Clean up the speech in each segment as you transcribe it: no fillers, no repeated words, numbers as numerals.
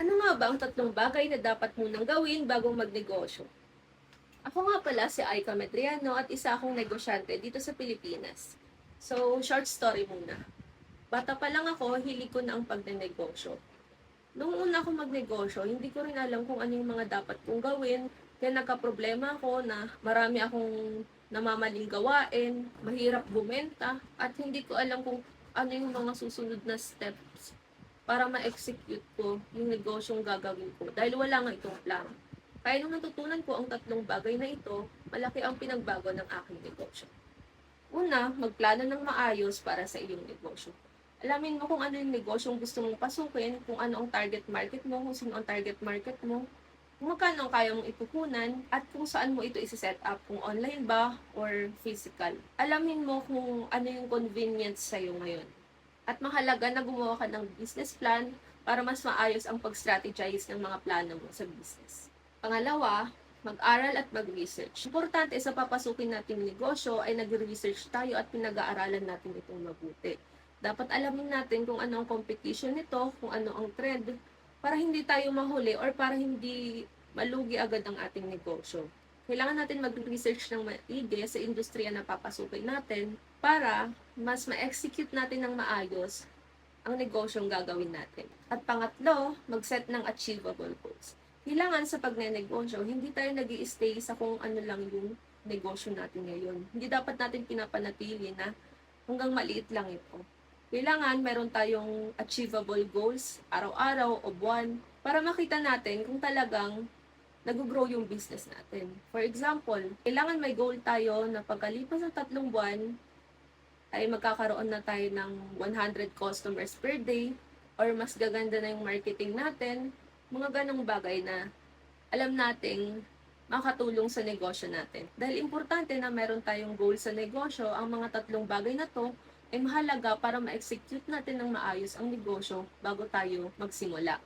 Ano nga ba ang tatlong bagay na dapat munang gawin bago magnegosyo? Ako nga pala si Aika Medriano at isa akong negosyante dito sa Pilipinas. So, short story muna. Bata pa lang ako, hilig ko na ang pagnenegosyo. Nung una ako magnegosyo, hindi ko rin alam kung ano yung mga dapat kong gawin. Kaya nagka-problema ako na marami akong namamaling gawain, mahirap bumenta, at hindi ko alam kung ano yung mga susunod na steps para ma-execute ko yung negosyong gagawin ko dahil wala nga itong plan. Kaya nung natutunan ko ang tatlong bagay na ito, malaki ang pinagbago ng aking negosyo. Una, magplano ng maayos para sa iyong negosyo. Alamin mo kung ano yung negosyong gusto mong pasukin, kung ano ang target market mo, kung sino ang target market mo, kung magkano ang kaya mong ipuhunan, at kung saan mo ito isi-set up, kung online ba or physical. Alamin mo kung ano yung convenience sa'yo ngayon. At mahalaga na gumawa ka ng business plan para mas maayos ang pag-strategize ng mga plano mo sa business. Pangalawa, mag-aral at mag-research. Importante sa papasukin nating negosyo ay nag-research tayo at pinag-aaralan natin itong mabuti. Dapat alamin natin kung ano ang competition nito, kung ano ang trend, para hindi tayo mahuli or para hindi malugi agad ang ating negosyo. Kailangan natin mag-research ng maigi sa industriya na papasukin natin para mas ma-execute natin ng maayos ang negosyong gagawin natin. At pangatlo, mag-set ng achievable goals. Kailangan sa pagnenegosyo, hindi tayo nag stay sa kung ano lang yung negosyo natin ngayon. Hindi dapat natin pinapanatili na hanggang maliit lang ito. Kailangan meron tayong achievable goals, araw-araw o buwan, para makita natin kung talagang nag-grow yung business natin. For example, kailangan may goal tayo na pagkalipas ng 3 buwan, ay magkakaroon na tayo ng 100 customers per day or mas gaganda na yung marketing natin, mga ganong bagay na alam nating makatulong sa negosyo natin. Dahil importante na meron tayong goal sa negosyo, ang mga tatlong bagay na to ay mahalaga para ma-execute natin ng maayos ang negosyo bago tayo magsimula.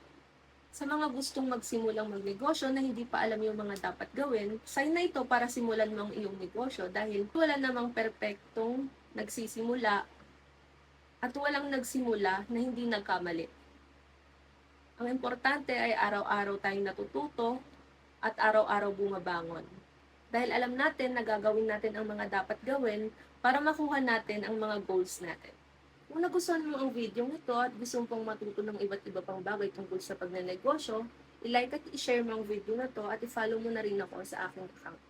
Sa mga gustong magsimulang magnegosyo na hindi pa alam yung mga dapat gawin, sign na ito para simulan mo ang iyong negosyo dahil wala namang perpektong nagsisimula at walang nagsimula na hindi nagkamali. Ang importante ay araw-araw tayong natututo at araw-araw bumabangon. Dahil alam natin na gagawin natin ang mga dapat gawin para makuha natin ang mga goals natin. Kung nagustuhan mo ang video nito at gusto mo pang matuto ng iba't iba pang bagay tungkol sa pagnenegosyo, i-like at i-share mo ang video na to at i-follow mo na rin ako sa aking account.